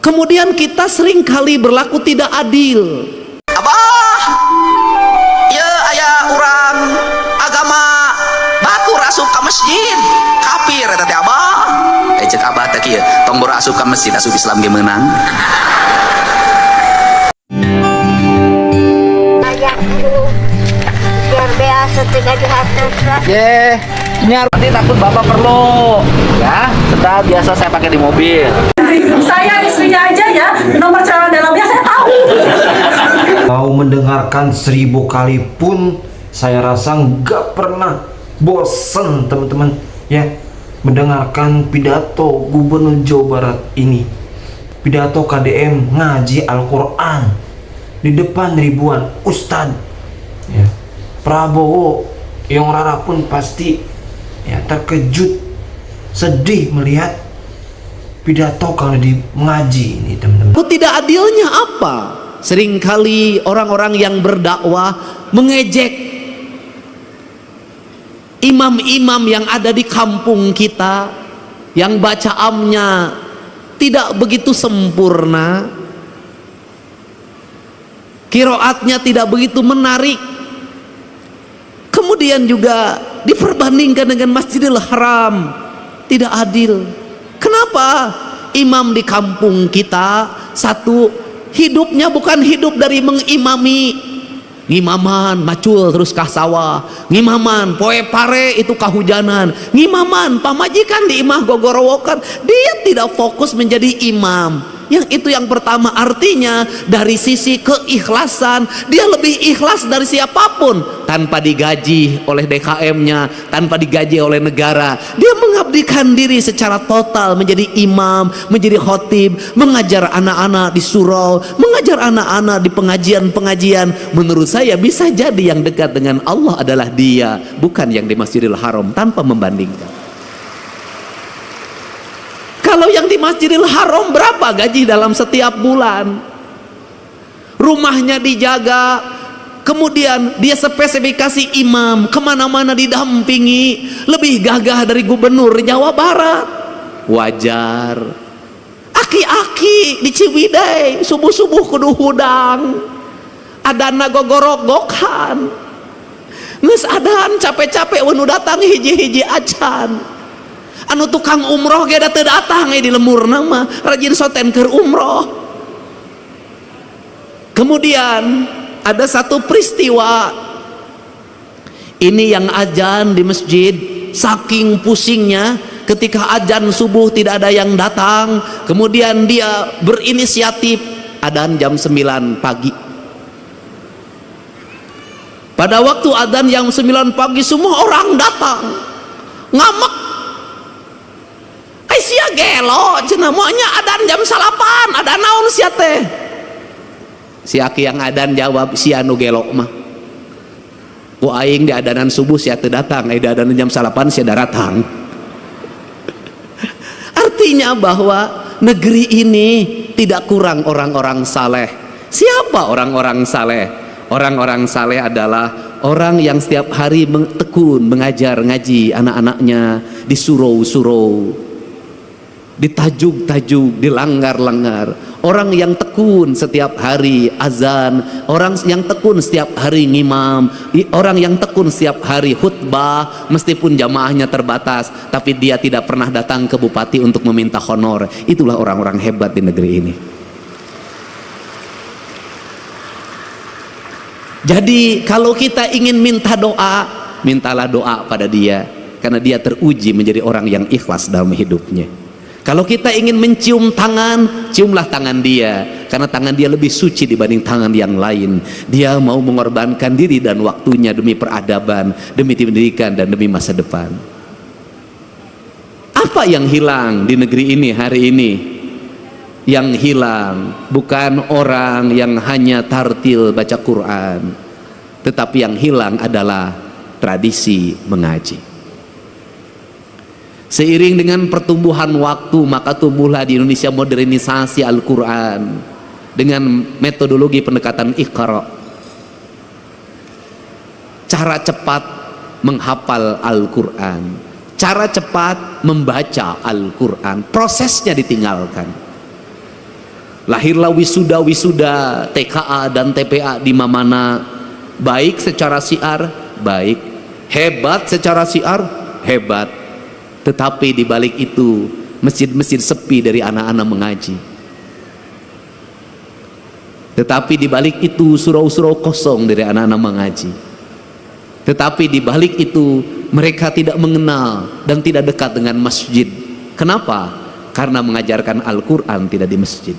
Kemudian kita seringkali berlaku tidak adil. Abah, ya ayah orang agama batur asup ke masjid kafir tadi abah. Cek abah tak kieu tong bora asup ke masjid asup Islam ge meunang. Ajak dulu biar biasa tiga di hati. Ini nanti takut bapak perlu ya. Sudah biasa saya pakai di mobil. Saya istrinya aja ya, nomor celana dalamnya saya tahu. Mau mendengarkan 1000 kali pun saya rasa nggak pernah bosen teman-teman ya mendengarkan pidato Gubernur Jawa Barat ini, pidato KDM ngaji Al-Quran di depan ribuan ustadz ya. Prabowo yang rara pun pasti ya terkejut, sedih melihat pidato kalau di mengaji ini teman-teman. Tidak adilnya apa? Seringkali orang-orang yang berdakwah mengejek imam-imam yang ada di kampung kita, yang bacaannya tidak begitu sempurna, qiraatnya tidak begitu menarik. Kemudian juga diperbandingkan dengan Masjidil Haram, tidak adil. Kenapa? Imam di kampung kita satu, hidupnya bukan hidup dari mengimami. Ngimaman macul terus kah sawah, ngimaman poe pare itu kahujanan, ngimaman pamajikan di imah gogorowokan. Dia tidak fokus menjadi imam. Yang itu yang pertama, artinya dari sisi keikhlasan dia lebih ikhlas dari siapapun, tanpa digaji oleh DKM-nya, tanpa digaji oleh negara. Dia mengabdikan diri secara total menjadi imam, menjadi khotib, mengajar anak-anak di surau, mengajar anak-anak di pengajian-pengajian. Menurut saya bisa jadi yang dekat dengan Allah adalah dia, bukan yang di Masjidil Haram, tanpa membandingkan. Kalau yang di Masjidil Haram berapa gaji dalam setiap bulan? Rumahnya dijaga, kemudian dia spesifikasi imam, kemana-mana didampingi, lebih gagah dari gubernur Jawa Barat. Wajar. Aki-aki di Ciwidey subuh-subuh kudu hudang, adana gogorok-gokan, nges adan capek-capek wanu datang hiji-hiji acan. Anu tukang umroh ge teu datang di lembur nama rajin soten keur umroh. Kemudian ada satu peristiwa ini yang azan di masjid, saking pusingnya ketika azan subuh tidak ada yang datang, kemudian dia berinisiatif adzan jam 9 pagi. Pada waktu adzan jam 9 pagi semua orang datang, ngamak. Sia gelo cenah moanya adan jam 8 ada naon sia teh. Si aki yang adan jawab, sia anu gelo mah ku aing di adanan subuh sia teu datang, di adanan jam 8 sia datang. Artinya bahwa negeri ini tidak kurang orang-orang saleh. Siapa orang-orang saleh? Orang-orang saleh adalah orang yang setiap hari tekun mengajar ngaji anak-anaknya di surau-surau, ditajuk-tajuk, dilanggar-langgar. Orang yang tekun setiap hari azan, orang yang tekun setiap hari ngimam, orang yang tekun setiap hari khutbah meskipun jamaahnya terbatas, tapi dia tidak pernah datang ke bupati untuk meminta honor. Itulah orang-orang hebat di negeri ini. Jadi kalau kita ingin minta doa, mintalah doa pada dia, karena dia teruji menjadi orang yang ikhlas dalam hidupnya. Kalau kita ingin mencium tangan, ciumlah tangan dia, karena tangan dia lebih suci dibanding tangan yang lain. Dia mau mengorbankan diri dan waktunya demi peradaban, demi pendidikan, dan demi masa depan. Apa yang hilang di negeri ini hari ini? Yang hilang bukan orang yang hanya tartil baca Quran, tetapi yang hilang adalah tradisi mengaji. Seiring dengan pertumbuhan waktu, maka tumbuhlah di Indonesia modernisasi Al-Quran dengan metodologi pendekatan Iqra. Cara cepat menghafal Al-Quran, cara cepat membaca Al-Quran, prosesnya ditinggalkan. Lahirlah wisuda-wisuda TKA dan TPA di mana baik secara syiar, baik, hebat secara syiar, hebat. Tetapi di balik itu masjid-masjid sepi dari anak-anak mengaji. Tetapi di balik itu surau-surau kosong dari anak-anak mengaji. Tetapi di balik itu mereka tidak mengenal dan tidak dekat dengan masjid. Kenapa? Karena mengajarkan Al-Quran tidak di masjid.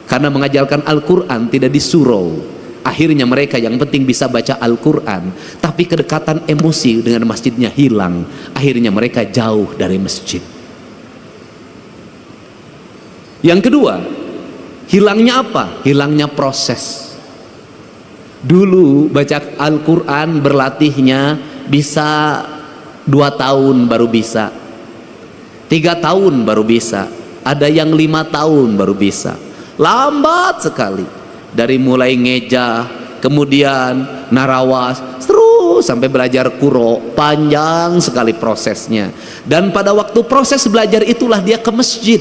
Karena mengajarkan Al-Quran tidak di surau. Akhirnya mereka yang penting bisa baca Al-Quran, tapi kedekatan emosi dengan masjidnya hilang. Akhirnya mereka jauh dari masjid. Yang kedua, hilangnya apa? Hilangnya proses. Dulu baca Al-Quran berlatihnya bisa 2 tahun baru bisa, 3 tahun baru bisa, ada yang 5 tahun baru bisa. Lambat sekali. Dari mulai ngeja, kemudian narawas, terus sampai belajar kuro, panjang sekali prosesnya. Dan pada waktu proses belajar itulah dia ke masjid.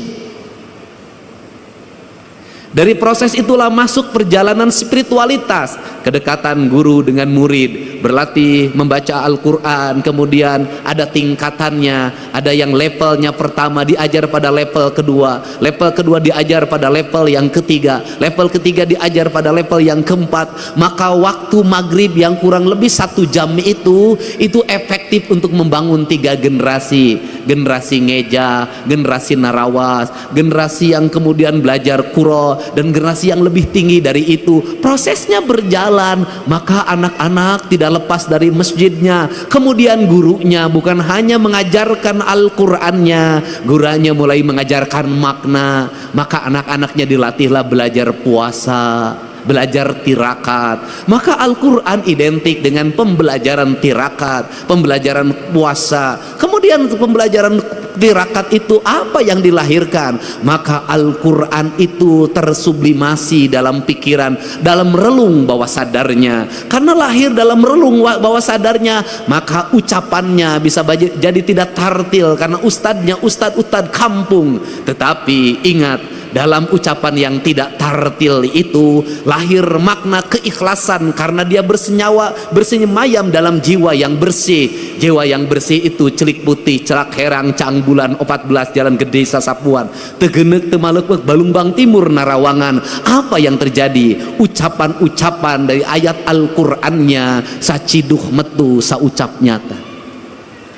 Dari proses itulah masuk perjalanan spiritualitas, kedekatan guru dengan murid, berlatih membaca Al-Quran, kemudian ada tingkatannya, ada yang levelnya pertama diajar pada level kedua diajar pada level yang ketiga, level ketiga diajar pada level yang keempat. Maka waktu maghrib yang kurang lebih 1 jam itu efektif untuk membangun 3 generasi, generasi ngeja, generasi narawas, generasi yang kemudian belajar kuro, dan generasi yang lebih tinggi dari itu. Prosesnya berjalan, maka anak-anak tidak lepas dari masjidnya. Kemudian gurunya bukan hanya mengajarkan Al-Qur'annya, gurunya mulai mengajarkan makna. Maka anak-anaknya dilatihlah belajar puasa, belajar tirakat. Maka Al-Quran identik dengan pembelajaran tirakat, pembelajaran puasa. Kemudian pembelajaran tirakat itu apa yang dilahirkan? Maka Al-Quran itu tersublimasi dalam pikiran, dalam relung bawah sadarnya. Karena lahir dalam relung bawah sadarnya, maka ucapannya bisa jadi tidak tartil karena ustadznya ustadz kampung. Tetapi ingat, dalam ucapan yang tidak tartil itu lahir makna keikhlasan, karena dia bersemayam dalam jiwa yang bersih. Jiwa yang bersih itu celik putih, celak herang, cang bulan 14 jalan gede Sasapuan, tegenek temalek Balumbang Timur Narawangan. Apa yang terjadi? Ucapan-ucapan dari ayat Al-Qur'annya saciduh metu saucap nyata.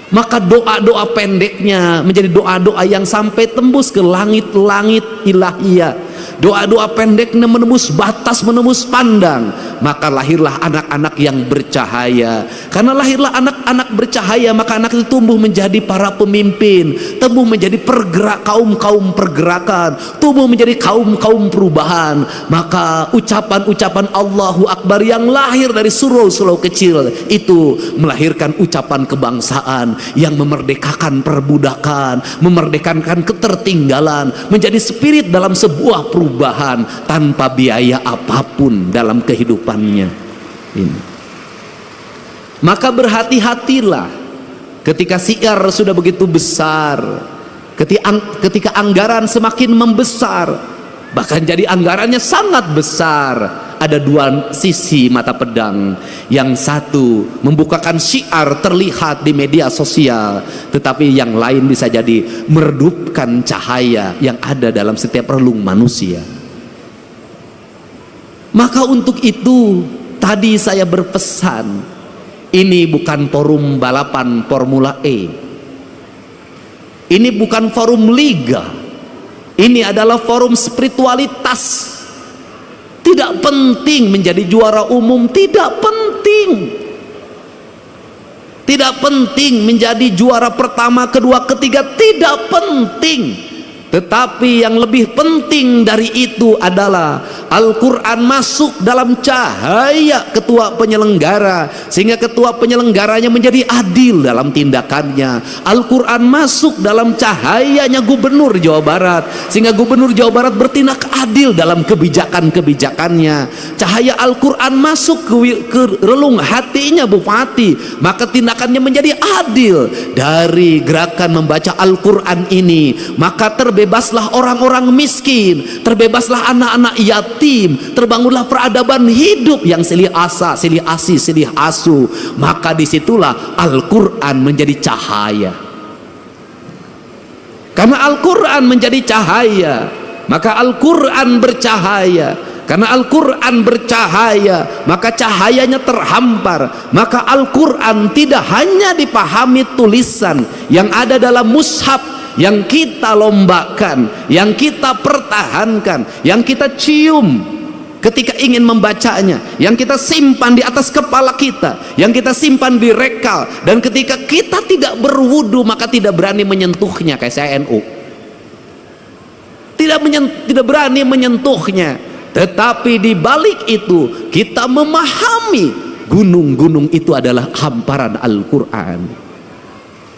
Maka doa-doa pendeknya menjadi doa-doa yang sampai tembus ke langit-langit ilahiyah. Doa-doa pendeknya menembus batas, menembus pandang. Maka lahirlah anak-anak yang bercahaya. Karena lahirlah anak-anak bercahaya, maka anak itu tumbuh menjadi para pemimpin, tumbuh menjadi kaum-kaum pergerakan, tumbuh menjadi kaum-kaum perubahan. Maka ucapan-ucapan Allahu Akbar yang lahir dari surau-surau kecil itu melahirkan ucapan kebangsaan yang memerdekakan perbudakan, memerdekakan ketertinggalan, menjadi spirit dalam sebuah perubahan tanpa biaya apapun dalam kehidupannya ini. Maka berhati-hatilah ketika syiar sudah begitu besar, ketika anggaran semakin membesar, bahkan jadi anggarannya sangat besar. Ada 2 sisi mata pedang. Yang satu membukakan syiar terlihat di media sosial, tetapi yang lain bisa jadi meredupkan cahaya yang ada dalam setiap relung manusia. Maka untuk itu tadi saya berpesan, ini bukan forum balapan Formula E, ini bukan forum liga, ini adalah forum spiritualitas. Tidak penting menjadi juara umum, tidak penting. Tidak penting menjadi juara pertama, kedua, ketiga, tidak penting. Tetapi yang lebih penting dari itu adalah Al-Quran masuk dalam cahaya ketua penyelenggara, sehingga ketua penyelenggaranya menjadi adil dalam tindakannya. Al-Quran masuk dalam cahayanya Gubernur Jawa Barat, sehingga Gubernur Jawa Barat bertindak adil dalam kebijakan-kebijakannya. Cahaya Al-Quran masuk ke relung hatinya Bupati, maka tindakannya menjadi adil. Dari gerakan membaca Al-Quran ini, maka terbebas terbebaslah orang-orang miskin, terbebaslah anak-anak yatim, terbangunlah peradaban hidup yang silih asa, silih asi, silih asu. Maka disitulah Al-Quran menjadi cahaya. Karena Al-Quran menjadi cahaya, maka Al-Quran bercahaya. Karena Al-Quran bercahaya, maka cahayanya terhampar. Maka Al-Quran tidak hanya dipahami tulisan yang ada dalam mushaf, yang kita lombakan, yang kita pertahankan, yang kita cium ketika ingin membacanya, yang kita simpan di atas kepala kita, yang kita simpan di rekal, dan ketika kita tidak berwudu maka tidak berani menyentuhnya. Kayak saya NU, tidak berani menyentuhnya. Tetapi di balik itu kita memahami gunung-gunung itu adalah hamparan Al-Quran,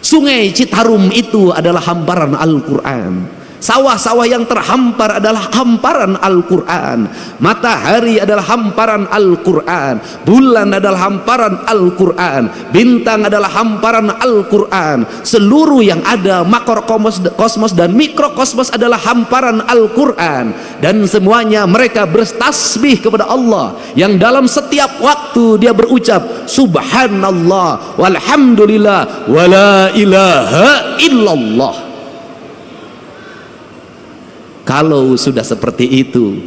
sungai Citarum itu adalah hamparan Al-Quran, sawah-sawah yang terhampar adalah hamparan Al-Quran, matahari adalah hamparan Al-Quran, bulan adalah hamparan Al-Quran, bintang adalah hamparan Al-Quran, seluruh yang ada makrokosmos dan mikrokosmos adalah hamparan Al-Quran. Dan semuanya mereka bertasbih kepada Allah, yang dalam setiap waktu dia berucap subhanallah walhamdulillah wala ilaha illallah. Kalau sudah seperti itu,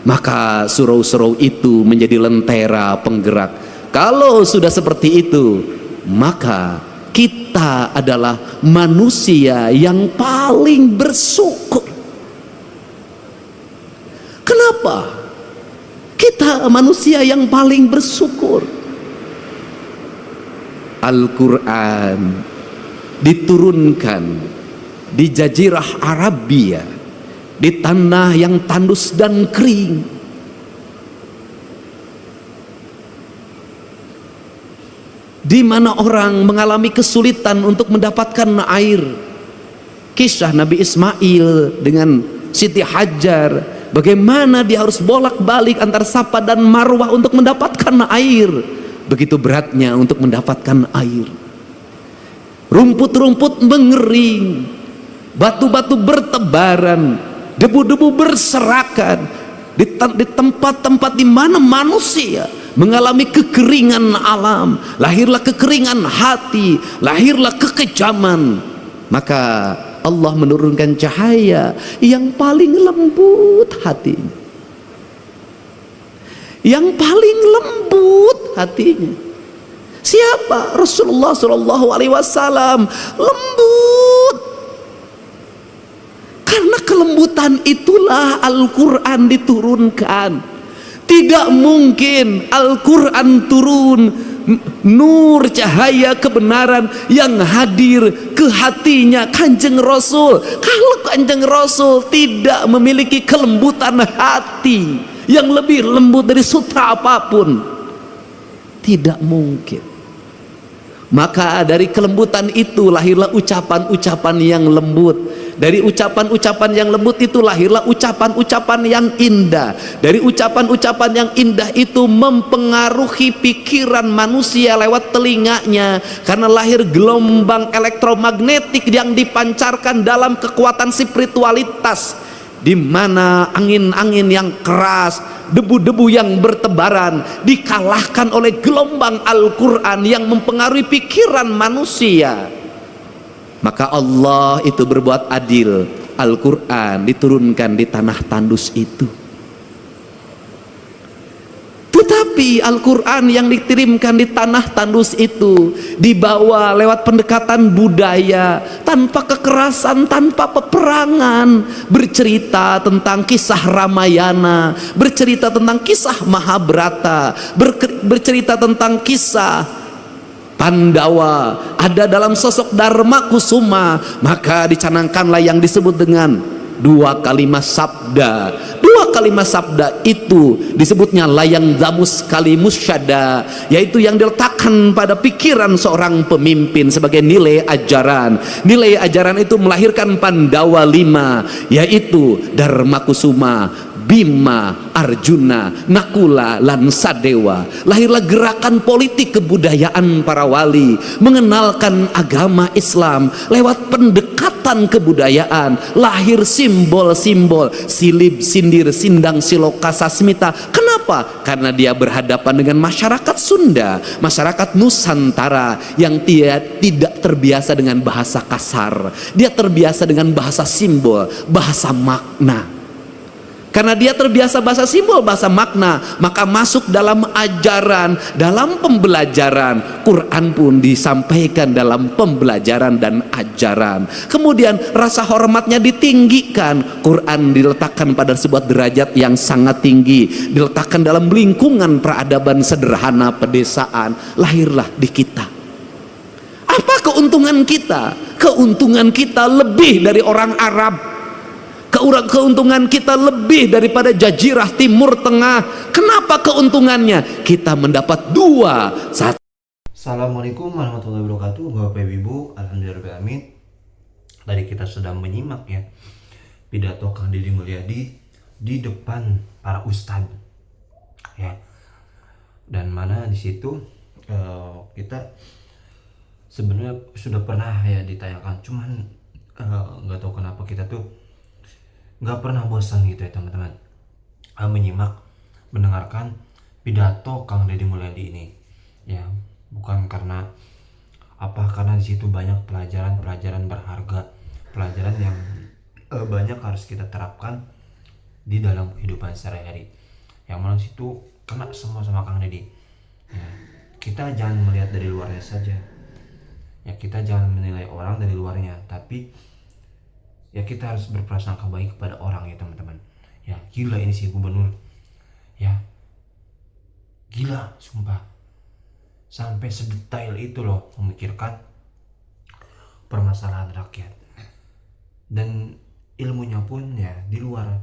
maka surau-surau itu menjadi lentera penggerak. Kalau sudah seperti itu, maka kita adalah manusia yang paling bersyukur. Kenapa kita manusia yang paling bersyukur? Al-Quran diturunkan di Jazirah Arabia, di tanah yang tandus dan kering, di mana orang mengalami kesulitan untuk mendapatkan air. Kisah Nabi Ismail dengan Siti Hajar, bagaimana dia harus bolak-balik antar Safa dan Marwah untuk mendapatkan air. Begitu beratnya untuk mendapatkan air. Rumput-rumput mengering, batu-batu bertebaran, debu-debu berserakan di tempat-tempat di mana manusia mengalami kekeringan alam, lahirlah kekeringan hati, lahirlah kekejaman. Maka Allah menurunkan cahaya yang paling lembut hatinya, yang paling lembut hatinya. Siapa? Rasulullah Shallallahu Alaihi Wasallam. Lembut. Karena kelembutan itulah Al-Quran diturunkan. Tidak mungkin Al-Quran turun, nur cahaya kebenaran yang hadir ke hatinya Kanjeng Rasul, kalau Kanjeng Rasul tidak memiliki kelembutan hati yang lebih lembut dari sutra apapun, tidak mungkin. Maka dari kelembutan itu lahirlah ucapan-ucapan yang lembut. Dari ucapan-ucapan yang lembut itu lahirlah ucapan-ucapan yang indah. Dari ucapan-ucapan yang indah itu mempengaruhi pikiran manusia lewat telinganya, karena lahir gelombang elektromagnetik yang dipancarkan dalam kekuatan spiritualitas, di mana angin-angin yang keras, debu-debu yang bertebaran dikalahkan oleh gelombang Al-Quran yang mempengaruhi pikiran manusia. Maka Allah itu berbuat adil. Al-Quran diturunkan di tanah tandus itu. Tetapi Al-Quran yang dikirimkan di tanah tandus itu dibawa lewat pendekatan budaya, tanpa kekerasan, tanpa peperangan, bercerita tentang kisah Ramayana, bercerita tentang kisah Mahabharata, bercerita tentang kisah Pandawa, ada dalam sosok Dharma Kusuma. Maka dicanangkanlah yang disebut dengan dua kalimat sabda. Dua kalimat sabda itu disebutnya layang damus kalimus syada, yaitu yang diletakkan pada pikiran seorang pemimpin sebagai nilai ajaran. Nilai ajaran itu melahirkan Pandawa 5, yaitu Dharma Kusuma, Bima, Arjuna, Nakula, lan Sadewa. Lahirlah gerakan politik kebudayaan para wali, mengenalkan agama Islam lewat pendekatan kebudayaan. Lahir simbol-simbol silib, sindir, sindang, siloka, sasmita. Kenapa? Karena dia berhadapan dengan masyarakat Sunda, masyarakat Nusantara yang tidak terbiasa dengan bahasa kasar. Dia terbiasa dengan bahasa simbol, bahasa makna. Karena dia terbiasa bahasa simbol, bahasa makna, maka masuk dalam ajaran, dalam pembelajaran. Quran pun disampaikan dalam pembelajaran dan ajaran. Kemudian rasa hormatnya ditinggikan. Quran diletakkan pada sebuah derajat yang sangat tinggi, diletakkan dalam lingkungan peradaban sederhana pedesaan. Lahirlah di kita. Apa keuntungan kita? Keuntungan kita lebih dari orang Arab. Keuntungan kita lebih daripada jazirah Timur Tengah. Kenapa keuntungannya? Kita mendapat dua. Satu. Assalamualaikum warahmatullahi wabarakatuh. Bapak Ibu, alhamdulillahirobbilalamin. Tadi kita sedang menyimak ya pidato Kang Deddy Mulyadi di depan para ustadz ya, dan mana di situ kita sebenarnya sudah pernah ya ditayangkan, cuman nggak tahu kenapa kita tuh nggak pernah bosan gitu ya teman-teman menyimak, mendengarkan pidato Kang Deddy Mulyadi ini ya. Bukan karena apa, karena di situ banyak pelajaran berharga, pelajaran yang banyak harus kita terapkan di dalam kehidupan sehari-hari, yang mana situ kena semua sama Kang Deddy ya. Kita jangan melihat dari luarnya saja ya, kita jangan menilai orang dari luarnya, tapi ya kita harus berprasangka baik kepada orang ya teman-teman ya. Gila ini si gubernur ya, gila sumpah, sampai sedetail itu loh memikirkan permasalahan rakyat, dan ilmunya pun ya di luar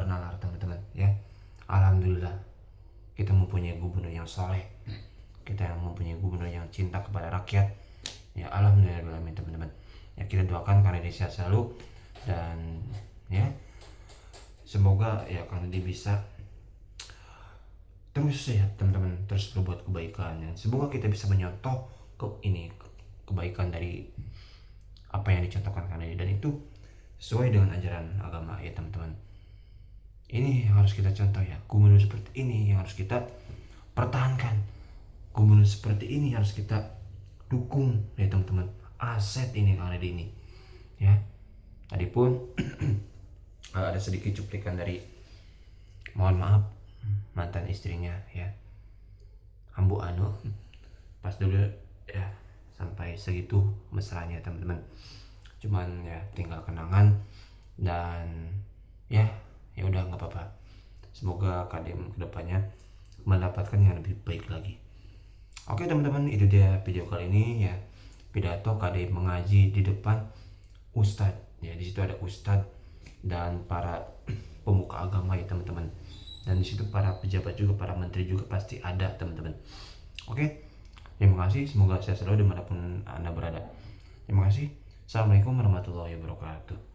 nalar teman-teman ya. Alhamdulillah kita mempunyai gubernur yang soleh, kita yang mempunyai gubernur yang cinta kepada rakyat ya. Alhamdulillah teman-teman ya. Kita doakan karena dia sehat selalu, dan ya semoga ya karena dia bisa terus ya teman-teman, terus berbuat kebaikan ya. Semoga kita bisa menyontoh kebaikan dari apa yang dicontohkan karena dia, dan itu sesuai dengan ajaran agama ya teman-teman. Ini yang harus kita contoh ya, gubernur seperti ini yang harus kita pertahankan, gubernur seperti ini harus kita dukung ya teman-teman. Aset ini Kang Deddy ini ya. Tadi pun ada sedikit cuplikan dari, mohon maaf, mantan istrinya ya, Ambu Anu, pas dulu ya sampai segitu mesranya teman-teman. Cuman ya tinggal kenangan, dan ya udah nggak apa-apa. Semoga KDM kedepannya mendapatkan yang lebih baik lagi. Oke teman-teman, itu dia video kali ini ya, pidato KDM mengaji di depan ustadz ya. Di situ ada ustadz dan para pemuka agama ya teman-teman, dan di situ para pejabat juga, para menteri juga pasti ada teman-teman. Oke, terima kasih, semoga sehat selalu dimanapun Anda berada. Terima kasih. Assalamualaikum warahmatullahi wabarakatuh.